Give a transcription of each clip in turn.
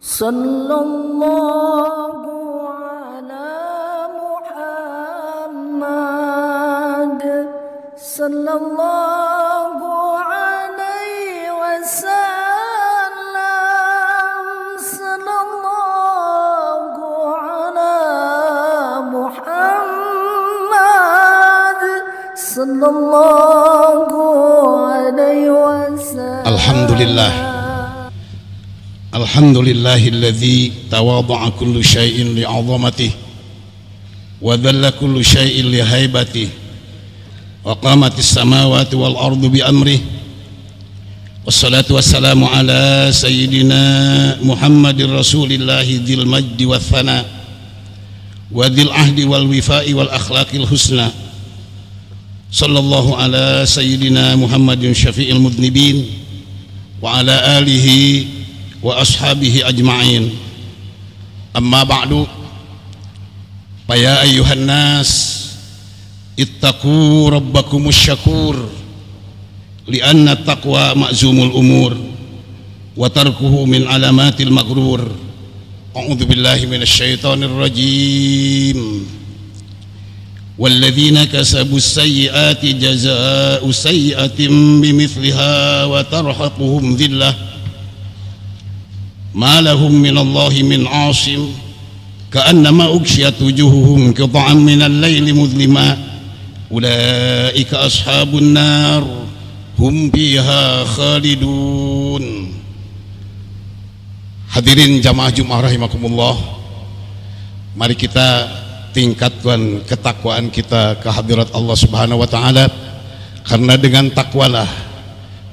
Sallallahu ala Muhammad sallallahu alaihi wasallam, sallallahu ala Muhammad sallallahu alaihi wasallam. Alhamdulillahilladzi tawadha'a kullu syai'in li'azamatihi wa dhalla kullu syai'in lihaibatihi wa qamatis samawati wal ardu bi amrihi wassalatu wassalamu ala sayyidina Muhammadin rasulillahi dzil majdi wath thana wa dzil ahdi wal wifa'i wal akhlaqil husna sallallahu ala sayyidina Muhammadin syafi'il mudnibin wa ala alihi wa ashabihi ajma'in. Amma ba'du, fa ya ayyuhan nas ittaqu rabbakumus syakur li'anna taqwa ma'zumul umur wa tarkuhu min alamatil maghrur. A'udzu billahi minasy syaithanir rajim. Walladzina kasabus sayyiati jazaa'u sayyi'atin bimithliha wa tarhaquhum dhillah ma lahum minallahi min asim ka'annama ughshiyat wujuhuhum qita'an minal laili mudlima ulaika ashabun nar hum fiha khalidun. Hadirin jamaah Jumat rahimakumullah, mari kita tingkatkan ketakwaan kita ke hadirat Allah Subhanahu wa taala, karena dengan takwalah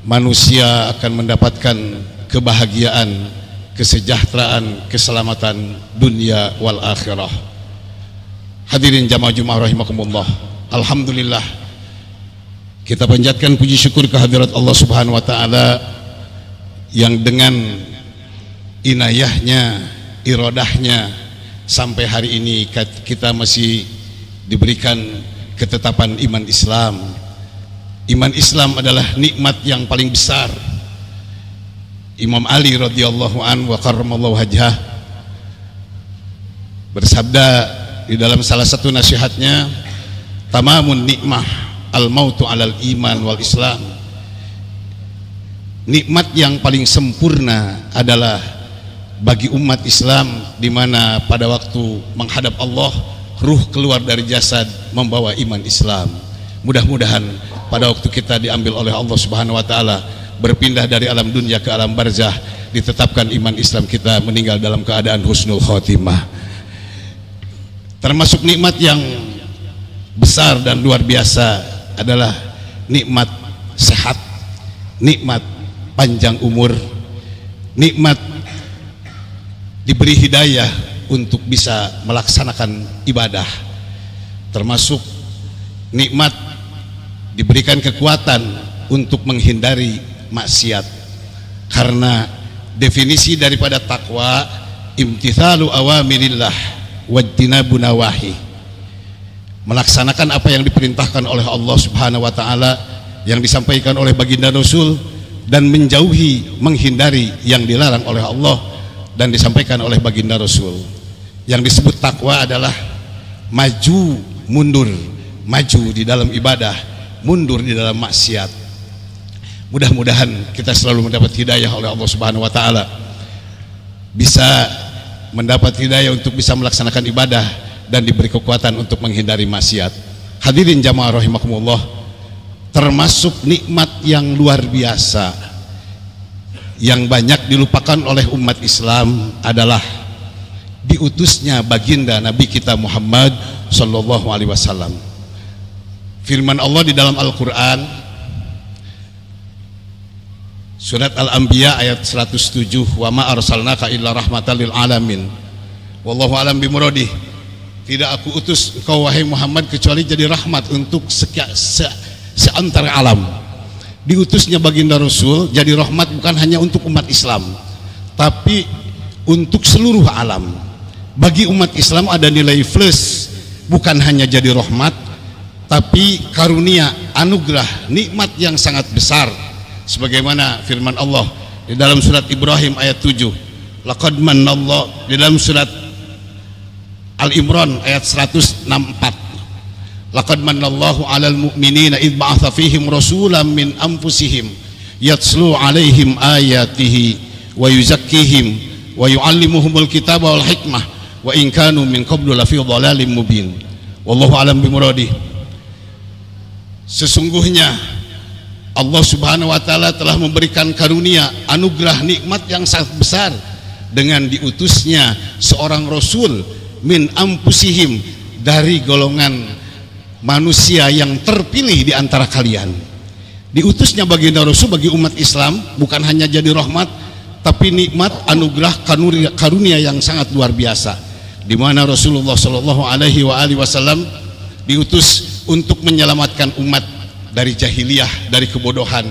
manusia akan mendapatkan kebahagiaan, kesejahteraan, keselamatan dunia wal akhirah. Hadirin jamaah Jumat rahimakumullah, alhamdulillah kita panjatkan puji syukur kehadirat Allah Subhanahu wa taala yang dengan inayahnya, iradahnya sampai hari ini kita masih diberikan ketetapan iman Islam. Iman Islam adalah nikmat yang paling besar. Imam Ali radhiyallahu anhu wa karramallahu wajhah bersabda di dalam salah satu nasihatnya, tamamun nikmah al-mautu alal iman wal islam. Nikmat yang paling sempurna adalah bagi umat Islam, di mana pada waktu menghadap Allah, ruh keluar dari jasad membawa iman Islam. Mudah-mudahan pada waktu kita diambil oleh Allah Subhanahu wa taala, berpindah dari alam dunia ke alam barzah, ditetapkan iman Islam kita meninggal dalam keadaan husnul khotimah. Termasuk nikmat yang besar dan luar biasa adalah nikmat sehat, nikmat panjang umur, nikmat diberi hidayah untuk bisa melaksanakan ibadah, termasuk nikmat diberikan kekuatan untuk menghindari maksiat. Karena definisi daripada takwa imtithalu awamirillah wajtinabu nawahi, melaksanakan apa yang diperintahkan oleh Allah Subhanahu wa taala, yang disampaikan oleh baginda Rasul, dan menjauhi, menghindari yang dilarang oleh Allah dan disampaikan oleh baginda Rasul. Yang disebut takwa adalah maju mundur, maju di dalam ibadah, mundur di dalam maksiat. Mudah-mudahan kita selalu mendapat hidayah oleh Allah Subhanahu wa taala, bisa mendapat hidayah untuk bisa melaksanakan ibadah dan diberi kekuatan untuk menghindari maksiat. Hadirin jamaah rahimakumullah, termasuk nikmat yang luar biasa yang banyak dilupakan oleh umat Islam adalah diutusnya baginda Nabi kita Muhammad sallallahu alaihi wasallam. Firman Allah di dalam Al-Qur'an Surat Al-Anbiya ayat 107, wa ma arsalnaka illa rahmatan lil alamin wallahu alam bimuradih. Tidak aku utus engkau wahai Muhammad kecuali jadi rahmat untuk seantara alam. Diutusnya baginda Rasul jadi rahmat bukan hanya untuk umat Islam, tapi untuk seluruh alam. Bagi umat Islam ada nilai plus, bukan hanya jadi rahmat, tapi karunia, anugerah, nikmat yang sangat besar. Sebagaimana firman Allah di dalam surat Ibrahim ayat 7, Laqad manallahu, di dalam surat Al-Imran ayat 164, laqad manallahu 'alal mu'minina idh ba'atha fihim rasulan min anfusihim yatslu 'alaihim ayatihi wa yuzakkihim wa yu'allimuhumul kitaba wal hikmah wa in kanu min qablu lafi dhalalin mubin. Wallahu a'lam bimuradih. Sesungguhnya Allah Subhanahu wa taala telah memberikan karunia, anugerah, nikmat yang sangat besar dengan diutusnya seorang rasul min anfusihim, dari golongan manusia yang terpilih di antara kalian. Diutusnya baginda rasul bagi umat Islam bukan hanya jadi rahmat, tapi nikmat, anugerah, karunia yang sangat luar biasa, di mana Rasulullah Shallallahu Alaihi Wasallam diutus untuk menyelamatkan umat dari jahiliyah, dari kebodohan,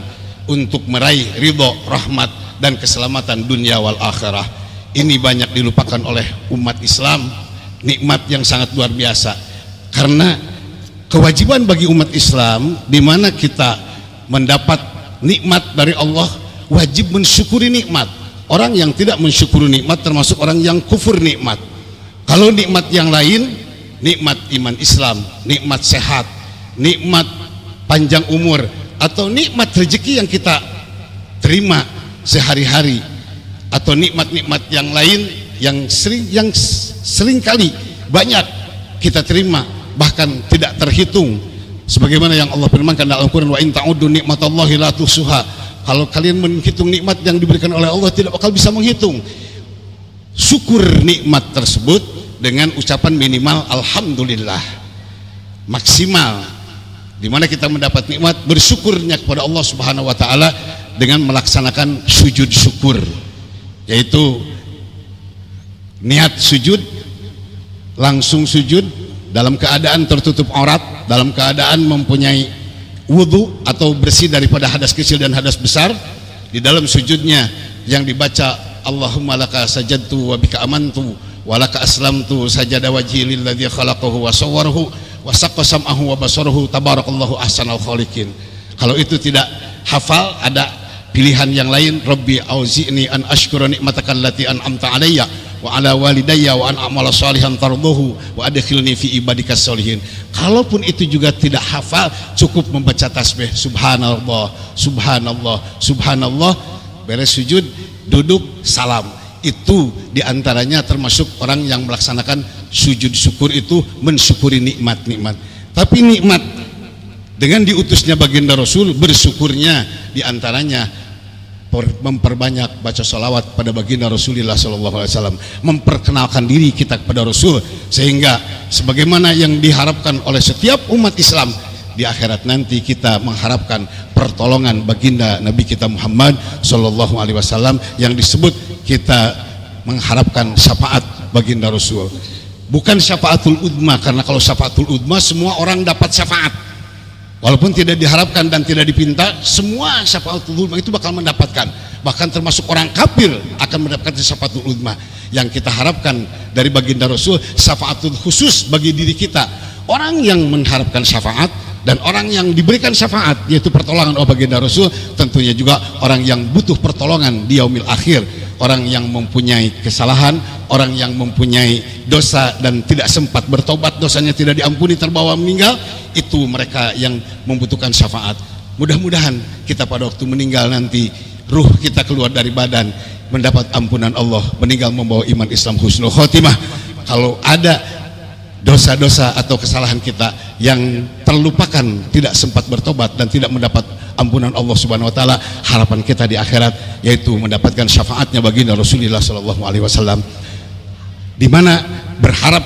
untuk meraih ridho, rahmat, dan keselamatan dunia wal akhirah. Ini banyak dilupakan oleh umat Islam, nikmat yang sangat luar biasa. Karena kewajiban bagi umat Islam, di mana kita mendapat nikmat dari Allah, wajib mensyukuri nikmat. Orang yang tidak mensyukuri nikmat termasuk orang yang kufur nikmat. Kalau nikmat yang lain, nikmat iman Islam, nikmat sehat, nikmat panjang umur, atau nikmat rezeki yang kita terima sehari-hari, atau nikmat-nikmat yang lain yang sering kali banyak kita terima, bahkan tidak terhitung, sebagaimana yang Allah firmankan dalam Al-Quran, wa in ta'uddu nikmatallahi la tuhsuha. Kalau kalian menghitung nikmat yang diberikan oleh Allah, tidak bakal bisa menghitung. Syukur nikmat tersebut dengan ucapan minimal alhamdulillah, maksimal, dimana kita mendapat nikmat, bersyukurnya kepada Allah Subhanahu wa taala dengan melaksanakan sujud syukur, yaitu niat sujud, langsung sujud dalam keadaan tertutup aurat, dalam keadaan mempunyai wudhu atau bersih daripada hadas kecil dan hadas besar. Di dalam sujudnya yang dibaca Allahumma laka sajadtu wa bika amantu wa laka aslamtu sajada wajhi lilladzi khalaqahu wa sawwarahu wa saqqa sam'ahu wa basarahu tabarakallahu ahsanal khaliqin. Kalau itu tidak hafal, ada pilihan yang lain, Rabbi auzi'ni an ashkura nikmataka allati an'amta alayya wa ala walidayya wa an a'mala salihan tardahu wa adkhilni fi ibadikas sholihin. Kalaupun itu juga tidak hafal, cukup membaca tasbih subhanallah, subhanallah, subhanallah, beres sujud, duduk, salam. Itu diantaranya termasuk orang yang melaksanakan sujud syukur, itu mensyukuri nikmat-nikmat. Tapi nikmat dengan diutusnya baginda Rasul, bersyukurnya diantaranya memperbanyak baca salawat pada baginda Rasulullah SAW, memperkenalkan diri kita kepada Rasul, sehingga sebagaimana yang diharapkan oleh setiap umat Islam, di akhirat nanti kita mengharapkan pertolongan baginda Nabi kita Muhammad SAW, yang disebut kita mengharapkan syafaat baginda Rasul, bukan syafaatul udma. Karena kalau syafaatul udma semua orang dapat syafaat, walaupun tidak diharapkan dan tidak dipinta, semua syafaatul udma itu bakal mendapatkan. Bahkan termasuk orang kafir akan mendapatkan syafaatul udma. Yang kita harapkan dari baginda Rasul, syafaatul khusus bagi diri kita. Orang yang mengharapkan syafaat dan orang yang diberikan syafaat, yaitu pertolongan oleh baginda Rasul, tentunya juga orang yang butuh pertolongan di yaumil akhir. Orang yang mempunyai kesalahan, orang yang mempunyai dosa dan tidak sempat bertobat, dosanya tidak diampuni, terbawa meninggal, itu mereka yang membutuhkan syafaat. Mudah-mudahan kita pada waktu meninggal nanti, ruh kita keluar dari badan, mendapat ampunan Allah, meninggal membawa iman Islam husnul khotimah. Kalau ada dosa-dosa atau kesalahan kita yang terlupakan, tidak sempat bertobat dan tidak mendapat ampunan Allah Subhanahu wa taala, harapan kita di akhirat yaitu mendapatkan syafaatnya baginda Rasulullah SAW, di mana berharap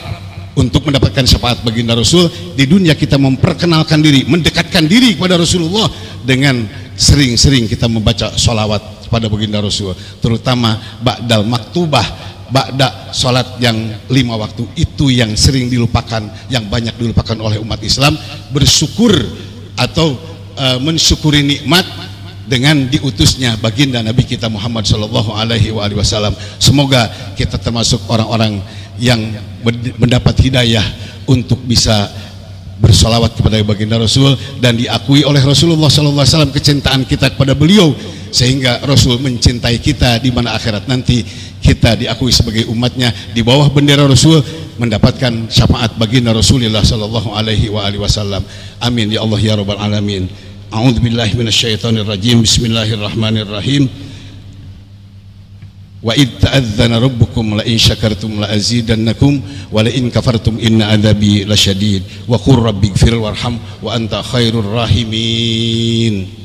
untuk mendapatkan syafaat baginda Rasul. Di dunia kita memperkenalkan diri, mendekatkan diri kepada Rasulullah dengan sering-sering kita membaca sholawat kepada baginda Rasul, terutama ba'dal maktubah, ba'da sholat yang 5 waktu. Itu yang sering dilupakan, yang banyak dilupakan oleh umat Islam. Bersyukur atau mensyukuri nikmat dengan diutusnya baginda Nabi kita Muhammad SAW. Semoga kita termasuk orang-orang yang mendapat hidayah untuk bisa bersolawat kepada baginda Rasul dan diakui oleh Rasulullah SAW kecintaan kita kepada beliau, sehingga Rasul mencintai kita, di mana akhirat nanti kita diakui sebagai umatnya di bawah bendera Rasul, mendapatkan syafaat baginda Rasulullah sallallahu alaihi wasallam. Amin ya Allah ya rabbal alamin. A'udzubillahi minasyaitonir rajim. Bismillahirrahmanirrahim. Wa id ta'adzana rabbukum la in syakartum la azidannakum wa la in kafartum inna adzabi lasyadid wa qur rabbighfir warham wa anta khairur rahimin.